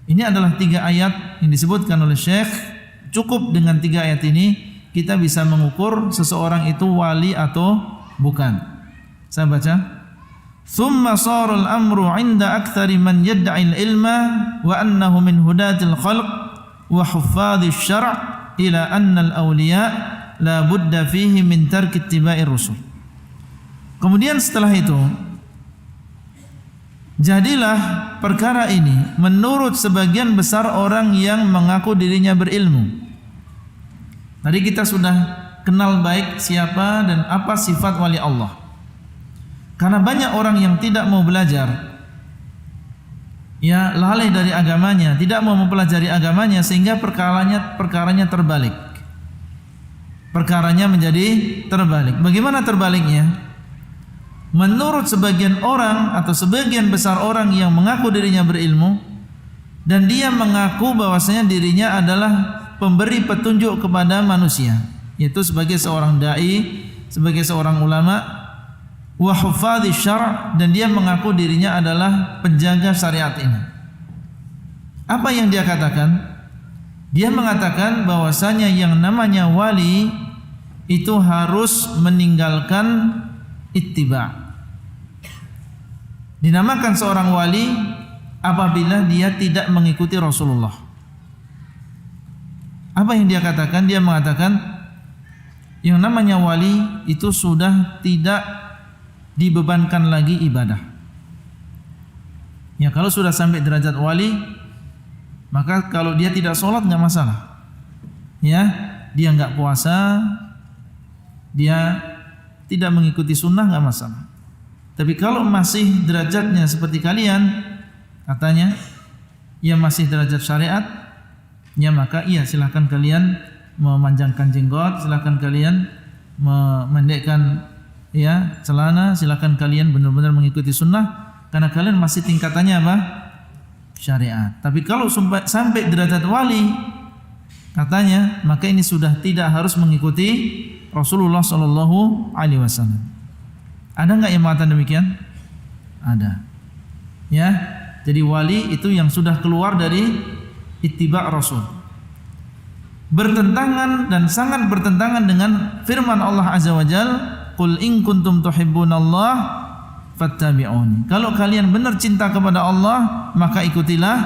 Ini adalah 3 ayat yang disebutkan oleh Syekh. Cukup dengan 3 ayat ini kita bisa mengukur seseorang itu wali atau bukan. Saya baca. Thumma sara al-amru 'inda aktsari man yad'i al-ilma wa annahu min hudatil khalq wa huffadhish syar' ila anna al-awliya la budda fihi min tarki ittiba'ir rusul. Kemudian setelah itu jadilah perkara ini menurut sebagian besar orang yang mengaku dirinya berilmu. Tadi kita sudah kenal baik siapa dan apa sifat wali Allah. Karena banyak orang yang tidak mau belajar, ya lalai dari agamanya, tidak mau mempelajari agamanya, sehingga perkaranya terbalik. Perkaranya menjadi terbalik. Bagaimana terbaliknya? Menurut sebagian orang atau sebagian besar orang yang mengaku dirinya berilmu dan dia mengaku bahwasanya dirinya adalah pemberi petunjuk kepada manusia, yaitu sebagai seorang dai, sebagai seorang ulama, wa hufadhish syar', dan dia mengaku dirinya adalah penjaga syariat ini. Apa yang dia katakan? Dia mengatakan bahwasanya yang namanya wali itu harus meninggalkan ittiba'. Dinamakan seorang wali apabila dia tidak mengikuti Rasulullah. Apa yang dia katakan? Dia mengatakan yang namanya wali itu sudah tidak dibebankan lagi ibadah. Ya, kalau sudah sampai derajat wali, maka kalau dia tidak sholat nggak masalah. Ya, dia nggak puasa, dia tidak mengikuti sunnah nggak masalah. Tapi kalau masih derajatnya seperti kalian, katanya, ia masih derajat syariat, ya maka iya silakan kalian memanjangkan jenggot, silakan kalian memendekkan ya celana, silakan kalian benar-benar mengikuti sunnah karena kalian masih tingkatannya apa? Syariat. Tapi kalau sampai derajat wali, katanya, maka ini sudah tidak harus mengikuti Rasulullah Shallallahu Alaihi Wasallam. Ada nggak yang mengatakan demikian? Ada. Ya, jadi wali itu yang sudah keluar dari ittiba' Rasul. Bertentangan dan sangat bertentangan dengan firman Allah Azza wa Jalla, qul in kuntum tuhibbunallah fattabi'uni. Kalau kalian benar cinta kepada Allah, maka ikutilah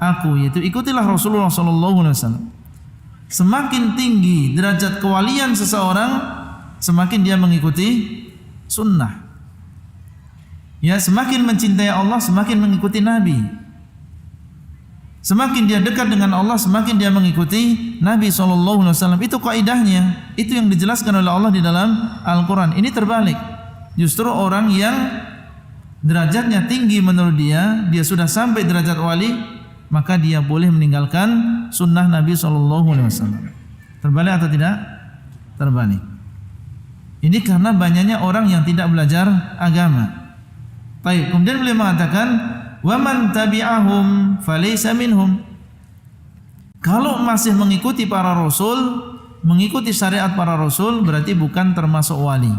aku, yaitu ikutilah Rasulullah sallallahu alaihi wasallam. Semakin tinggi derajat kewalian seseorang, semakin dia mengikuti sunnah. Ya, semakin mencintai Allah, semakin mengikuti Nabi. Semakin dia dekat dengan Allah, semakin dia mengikuti Nabi SAW. Itu kaidahnya. Itu yang dijelaskan oleh Allah di dalam Al-Quran. Ini terbalik. Justru orang yang derajatnya tinggi menurut dia sudah sampai derajat wali, maka dia boleh meninggalkan sunnah Nabi SAW. Terbalik atau tidak? Terbalik. Ini karena banyaknya orang yang tidak belajar agama. Baik, kemudian beliau mengatakan, wa man tabi'ahum falaysa minhum. Kalau masih mengikuti para rasul, mengikuti syariat para rasul, berarti bukan termasuk wali.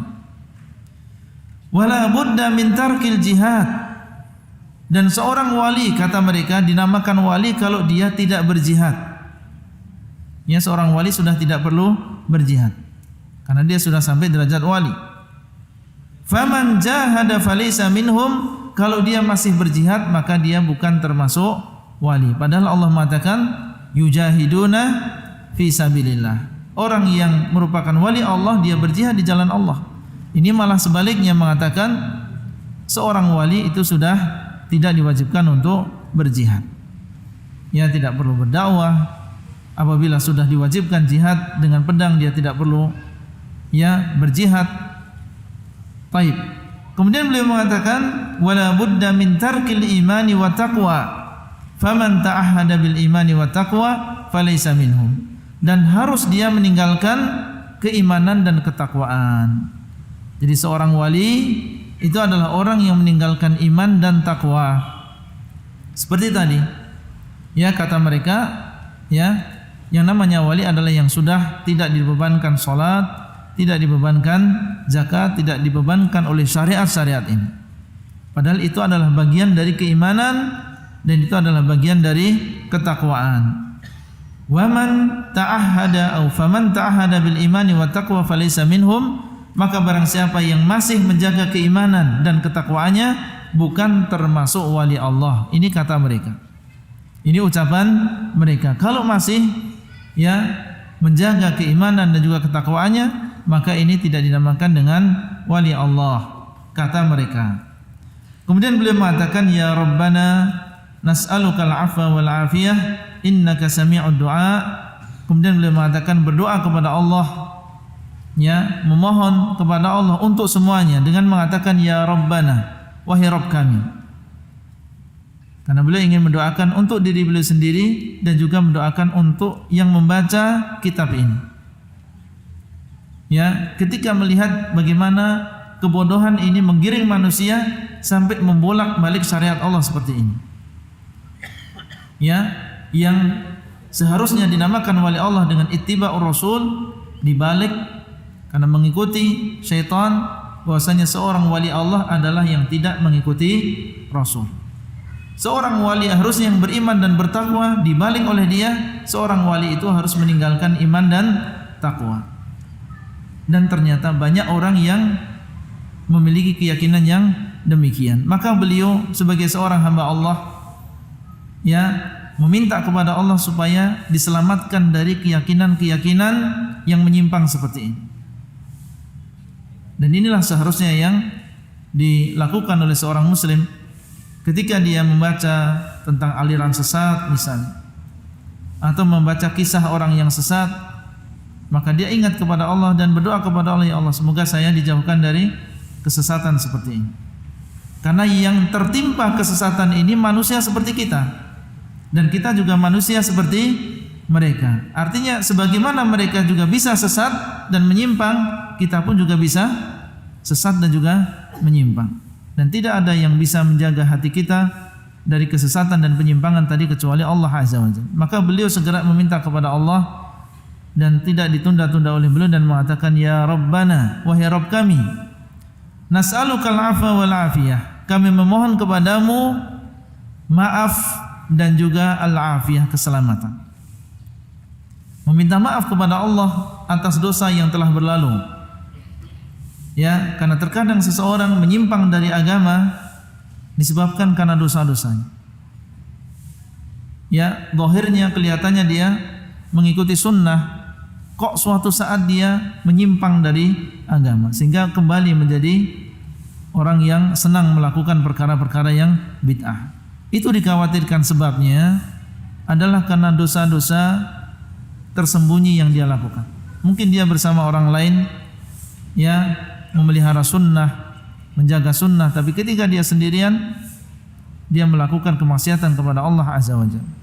Wala budda min tarkil jihad. Dan seorang wali, kata mereka, dinamakan wali kalau dia tidak berjihad. Ya, seorang wali sudah tidak perlu berjihad karena dia sudah sampai derajat wali. Faman jahada falaysa minhum. Kalau dia masih berjihad, maka dia bukan termasuk wali. Padahal Allah mengatakan yujahiduna fi sabilillah. Orang yang merupakan wali Allah, dia berjihad di jalan Allah. Ini malah sebaliknya mengatakan seorang wali itu sudah tidak diwajibkan untuk berjihad. Ya, tidak perlu berdakwah. Apabila sudah diwajibkan jihad dengan pedang, dia tidak perlu ya berjihad. Baik. Kemudian beliau mengatakan wala budda min tarkil imani wa taqwa. Faman ta'ahhada bil imani wa taqwa falaysa minhum. Dan harus dia meninggalkan keimanan dan ketakwaan. Jadi seorang wali itu adalah orang yang meninggalkan iman dan takwa. Seperti tadi, ya kata mereka, ya yang namanya wali adalah yang sudah tidak dibebankan salat, tidak dibebankan zakat, tidak dibebankan oleh syariat-syariat ini. Padahal itu adalah bagian dari keimanan dan itu adalah bagian dari ketakwaan. Wa man ta'ahhada atau faman ta'ahhada bil imani wa taqwa falaysa minhum, maka barang siapa yang masih menjaga keimanan dan ketakwaannya bukan termasuk wali Allah. Ini kata mereka. Ini ucapan mereka. Kalau masih menjaga keimanan dan juga ketakwaannya, maka ini tidak dinamakan dengan wali Allah, kata mereka. Kemudian beliau mengatakan, ya Rabbana nas'alukal afwa wal afiyah innaka sami'ud du'a. Kemudian beliau mengatakan berdoa kepada Allah, memohon kepada Allah untuk semuanya dengan mengatakan ya Rabbana, wahai Rabb kami. Karena beliau ingin mendoakan untuk diri beliau sendiri dan juga mendoakan untuk yang membaca kitab ini. Ketika melihat bagaimana kebodohan ini menggiring manusia sampai membolak-balik syariat Allah seperti ini. Yang seharusnya dinamakan wali Allah dengan ittiba'ur rasul, dibalik karena mengikuti syaitan, bahwasanya seorang wali Allah adalah yang tidak mengikuti rasul. Seorang wali harusnya yang beriman dan bertakwa, dibalik oleh dia seorang wali itu harus meninggalkan iman dan takwa. Dan ternyata banyak orang yang memiliki keyakinan yang demikian. Maka beliau sebagai seorang hamba Allah meminta kepada Allah supaya diselamatkan dari keyakinan-keyakinan yang menyimpang seperti ini. Dan inilah seharusnya yang dilakukan oleh seorang muslim ketika dia membaca tentang aliran sesat misalnya, atau membaca kisah orang yang sesat, maka dia ingat kepada Allah dan berdoa kepada Allah, ya Allah, semoga saya dijauhkan dari kesesatan seperti ini. Karena yang tertimpa kesesatan ini manusia seperti kita, dan kita juga manusia seperti mereka. Artinya sebagaimana mereka juga bisa sesat dan menyimpang, kita pun juga bisa sesat dan juga menyimpang. Dan tidak ada yang bisa menjaga hati kita dari kesesatan dan penyimpangan tadi kecuali Allah Azza wa Jalla. Maka beliau segera meminta kepada Allah dan tidak ditunda-tunda oleh beliau dan mengatakan ya Rabbana, wahai Rabb kami, nas'alukal afwa wal afiyah, kami memohon kepadamu maaf dan juga al-afiyah, keselamatan. Meminta maaf kepada Allah atas dosa yang telah berlalu. Karena terkadang seseorang menyimpang dari agama disebabkan karena dosa-dosanya. Zahirnya kelihatannya dia mengikuti sunnah, kok suatu saat dia menyimpang dari agama sehingga kembali menjadi orang yang senang melakukan perkara-perkara yang bid'ah. Itu dikhawatirkan sebabnya adalah karena dosa-dosa tersembunyi yang dia lakukan. Mungkin dia bersama orang lain memelihara sunnah, menjaga sunnah, tapi ketika dia sendirian dia melakukan kemaksiatan kepada Allah Azza wa Jalla.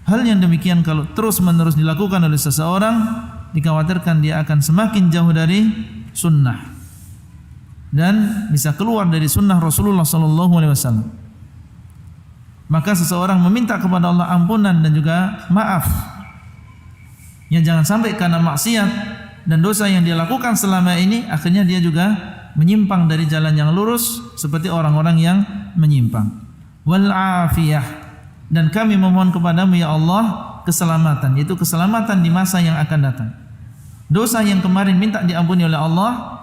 Hal yang demikian kalau terus-menerus dilakukan oleh seseorang, dikhawatirkan dia akan semakin jauh dari sunnah dan bisa keluar dari sunnah Rasulullah SAW. Maka seseorang meminta kepada Allah ampunan dan juga maaf. Jangan sampai karena maksiat dan dosa yang dia lakukan selama ini akhirnya dia juga menyimpang dari jalan yang lurus seperti orang-orang yang menyimpang. Wal afiyah, dan kami memohon kepadamu ya Allah keselamatan, yaitu keselamatan di masa yang akan datang. Dosa yang kemarin minta diampuni oleh Allah,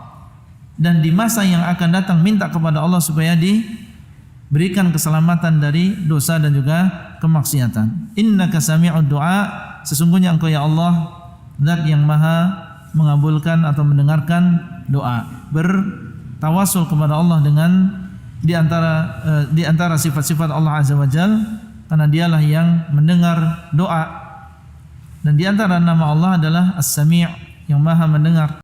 dan di masa yang akan datang minta kepada Allah supaya diberikan keselamatan dari dosa dan juga kemaksiatan. Innaka sami'ud du'a, sesungguhnya Engkau ya Allah Zat yang maha mengabulkan atau mendengarkan doa. Bertawasul kepada Allah dengan di antara sifat-sifat Allah Azza wa Jalla, karena dialah yang mendengar doa, dan di antara nama Allah adalah As-Sami', yang maha mendengar.